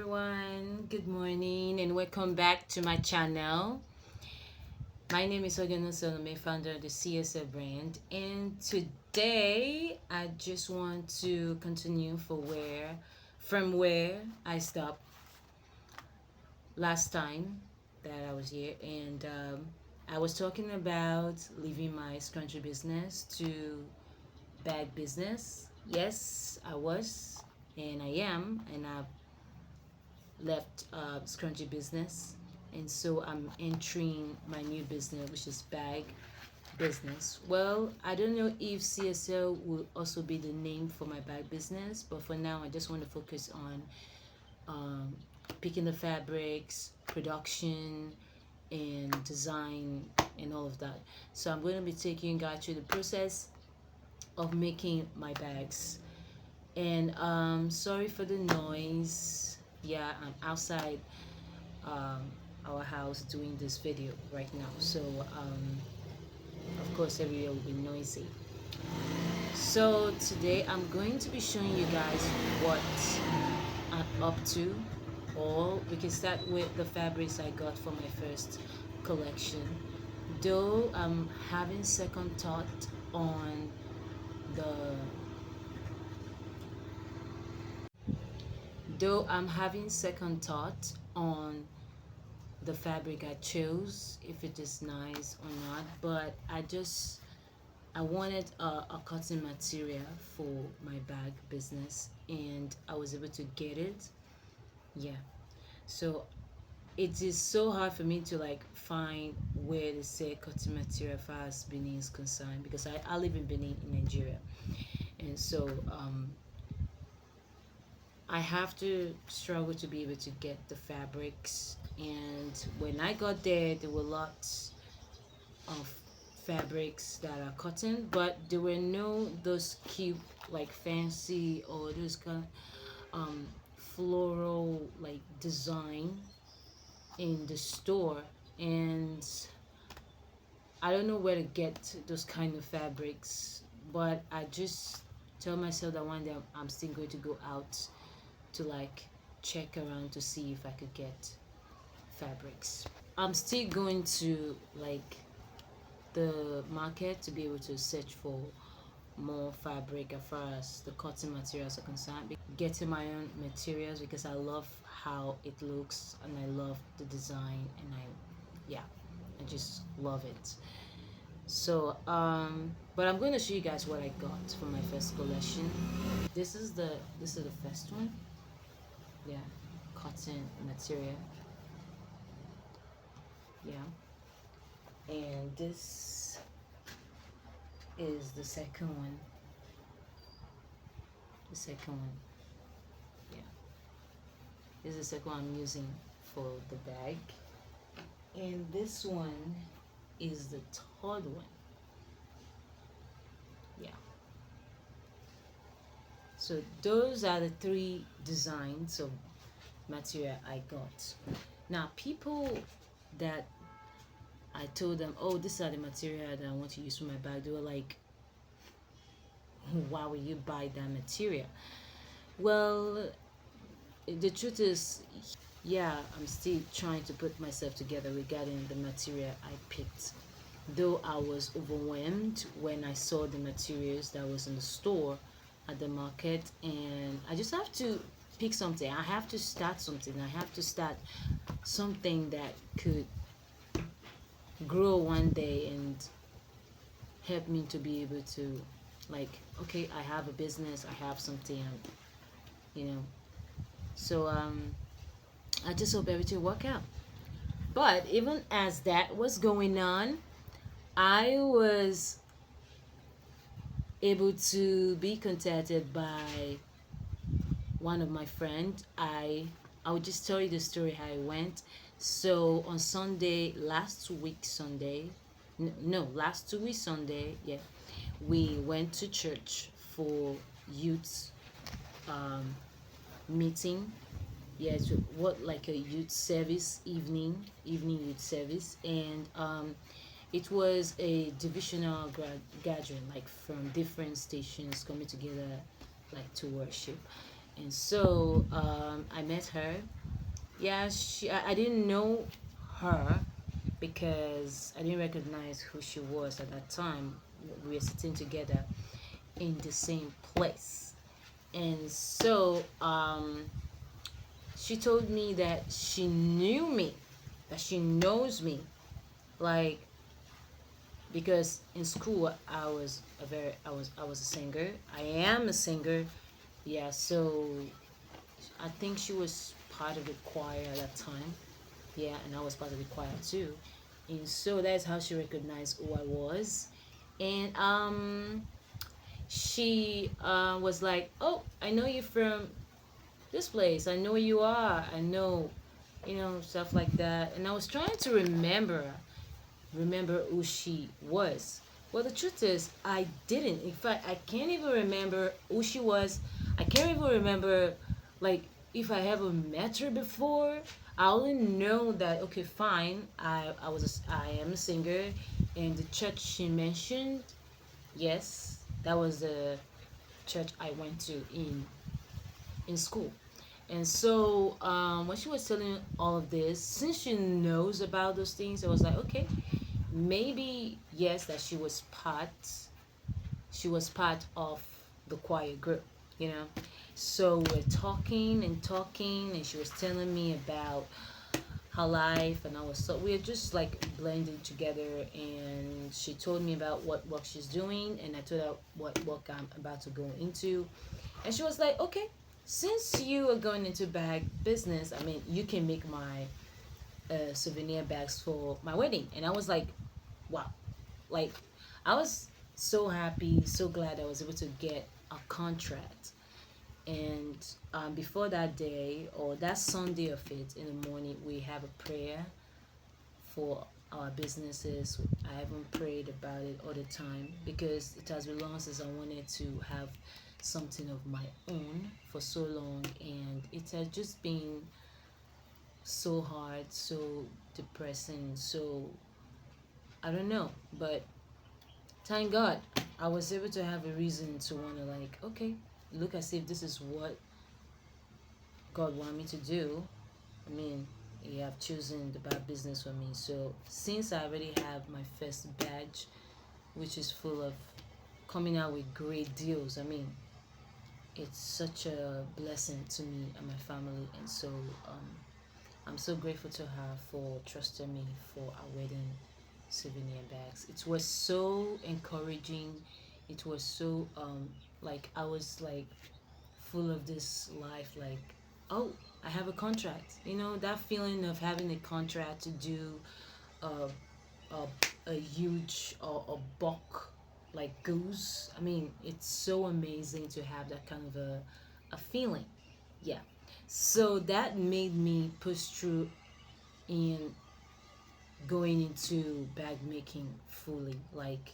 everyone, good morning and welcome back to my channel. My name is Ogheneose, onome, founder of the CSA brand, and today I just want to continue from where I stopped last time that I was here, and I was talking about leaving my scrunchie business to bag business. Yes, I was, and I am, and I've left scrunchie business, and so I'm entering my new business, which is bag business. Well, I don't know if CSL will also be the name for my bag business, but for now I just want to focus on um, picking the fabrics, production, and design, and all of that. So I'm going to be taking you guys through the process of making my bags. And sorry for the noise. Yeah, I'm outside um, our house doing this video right now, so of course everywhere will be noisy. So today I'm going to be showing you guys what I'm up to, or we can start with the fabrics I got for my first collection, though I'm having second thought on the though I'm having second thought on the fabric I chose, if it is nice or not. But I wanted a cotton material for my bag business, and I was able to get it. Yeah, so it is so hard for me to like find where to say cotton material as far as Benin is concerned, because I live in Benin in Nigeria, and so I have to struggle to be able to get the fabrics. And when I got there were lots of fabrics that are cotton, but there were no those cute, like fancy, or those kind of floral like design in the store. And I don't know where to get those kind of fabrics, but I just tell myself that one day I'm still going to go out to like check around to see if I could get fabrics. I'm still going to like the market to be able to search for more fabric as far as the cotton materials are concerned, getting my own materials, because I love how it looks and I love the design, and yeah, I just love it. So but I'm going to show you guys what I got for my first collection. This is the first one. Yeah, cotton material. Yeah, and this is the second one. The second one. Yeah, this is the second one I'm using for the bag, and this one is the third one. Yeah, so those are the three designs of material I got. Now, people that I told them, oh, these are the material that I want to use for my bag, they were like, why would you buy that material? Well, the truth is, yeah, I'm still trying to put myself together regarding the material I picked. Though I was overwhelmed when I saw the materials that was in the store at the market, and I just have to pick something. I have to start something. I have to start something that could grow one day and help me to be able to, like, okay, I have a business, I have something, you know. So I just hope everything work out. But even as that was going on, I was able to be contacted by one of my friends. I will just tell you the story how it went. So on Sunday, last week Sunday, no, last 2 weeks Sunday, yeah, we went to church for youth um, meeting. Yeah, so what, like a youth service, evening youth service, and it was a divisional gathering, like from different stations coming together, like to worship. And so I met her. Yeah, I didn't know her because I didn't recognize who she was at that time. We were sitting together in the same place. And so she told me that she knew me, that she knows me. Like, because in school I was a singer. I am a singer. Yeah, so I think she was part of the choir at that time. Yeah, and I was part of the choir too. And so that's how she recognized who I was. And she was like, "Oh, I know you from this place. I know where you are. I know, stuff like that." And I was trying to remember who she was. Well, the truth is, I didn't. In fact, I can't even remember who she was. I can't even remember, like, if I ever met her before. I only know that, okay, fine. I am a singer, and the church she mentioned, yes, that was the church I went to in school. And so when she was telling all of this, since she knows about those things, I was like, okay, maybe yes, that she was part of the choir group, you know. So we're talking and talking, and she was telling me about her life, and I was so we're just like blending together. And she told me about what work she's doing, and I told her what work I'm about to go into. And she was like, okay, since you are going into bag business, I mean, you can make my souvenir bags for my wedding. And I was like, wow. Like, I was so happy, so glad I was able to get a contract. And before that day, or that Sunday of it, in the morning, we have a prayer for our businesses. I haven't prayed about it all the time because it has been long since I wanted to have something of my own for so long, and it has just been so hard, so depressing, so I don't know. But thank God I was able to have a reason to want to, like, okay, look as if this is what God wanted me to do. I mean, you have chosen the bad business for me. So since I already have my first badge, which is full of coming out with great deals, I mean, it's such a blessing to me and my family. And so um, I'm so grateful to her for trusting me for our wedding souvenir bags. It was so encouraging. It was so like I was like full of this life, like, oh, I have a contract. That feeling of having a contract to do a a, a huge or a bulk like goose. I mean, it's so amazing to have that kind of a feeling. Yeah. So that made me push through in going into bag making fully, like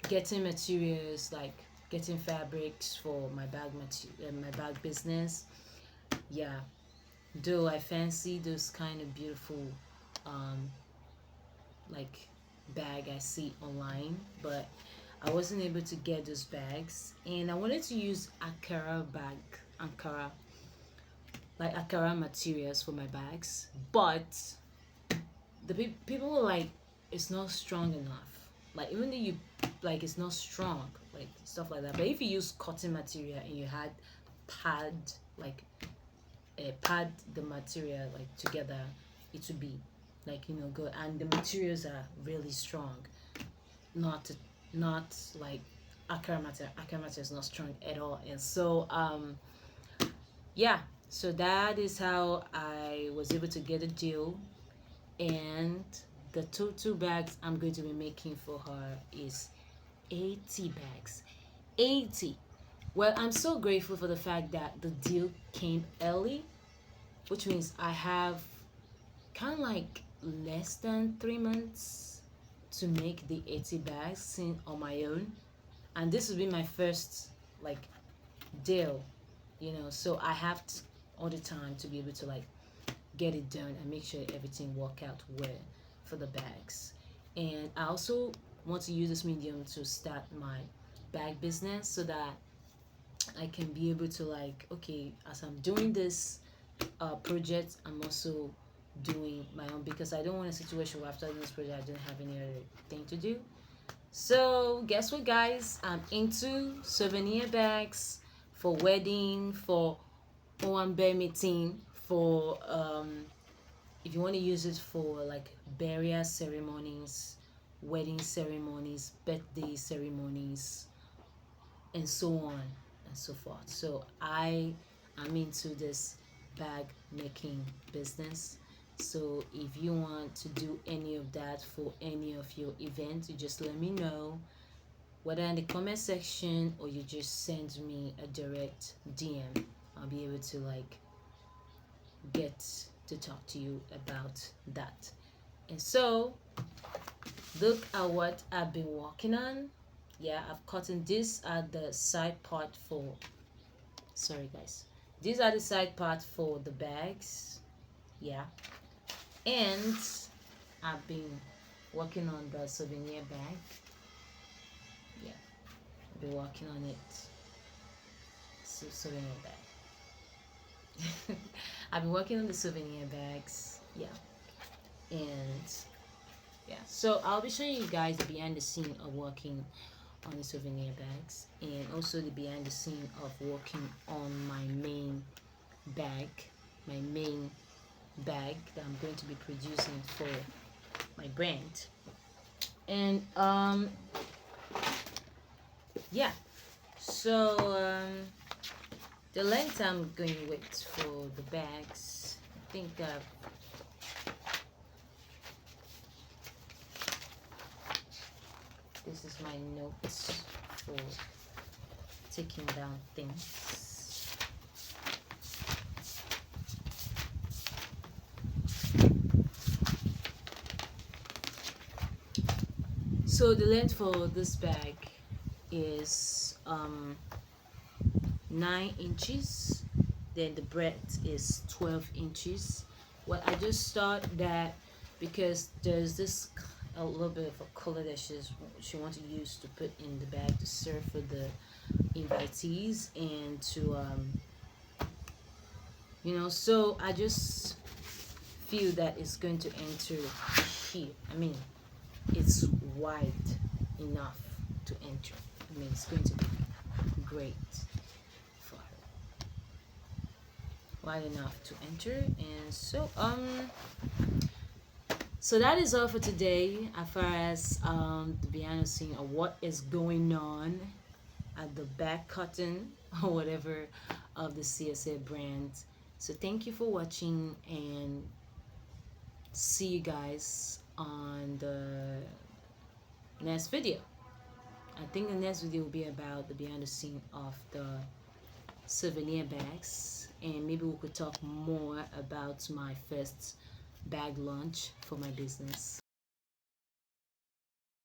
getting materials, like getting fabrics for my bag business. Yeah, though I fancy those kind of beautiful um like bag I see online, but I wasn't able to get those bags, and I wanted to use Ankara materials for my bags, but the people were like, it's not strong enough. Like, even though you like, it's not strong, like stuff like that. But if you use cotton material and you had pad like pad the material like together, it would be like, good. And the materials are really strong, not not like Akara material is not strong at all. And so yeah, so that is how I was able to get a deal. And the total bags I'm going to be making for her is 80 bags. 80. Well, I'm so grateful for the fact that the deal came early, which means I have kind of like less than 3 months to make the 80 bags on my own. And this will be my first like deal, so I have all the time to be able to like get it done and make sure everything work out well for the bags. And I also want to use this medium to start my bag business so that I can be able to like, okay, as I'm doing this project, I'm also doing my own, because I don't want a situation where after this project I don't have any other thing to do. So guess what, guys? I'm into souvenir bags for wedding, for Owambe meeting, for if you want to use it for like burial ceremonies, wedding ceremonies, birthday ceremonies, and so on and so forth. So I am into this bag making business. So if you want to do any of that for any of your events, you just let me know, whether in the comment section or you just send me a direct DM. I'll be able to like get to talk to you about that. And so look at what I've been working on. Yeah, I've gotten this at the side part for, sorry guys, these are the side part for the bags. Yeah, and I've been working on the souvenir bag. Yeah, I've been working on it. So souvenir bag. I've been working on the souvenir bags. Yeah, and yeah, so I'll be showing you guys the behind the scene of working on the souvenir bags, and also the behind the scene of working on my main bag, my main bag that I'm going to be producing for my brand. And yeah, so the length I'm going with for the bags, I think this is my notes for taking down things. So the length for this bag is 9 inches, then the breadth is 12 inches. Well, I just thought that because there's this a little bit of a color that she wants to use to put in the bag to serve for the invitees, and to so I just feel that it's going to enter here. I mean, it's wide enough to enter. I mean, it's going to be great for her, wide enough to enter. And so that is all for today, as far as the behind the scene of what is going on at the back cotton or whatever of the CSA brand. So thank you for watching, and see you guys on the next video. I think the next video will be about the behind the scene of the souvenir bags, and maybe we could talk more about my first bag launch for my business.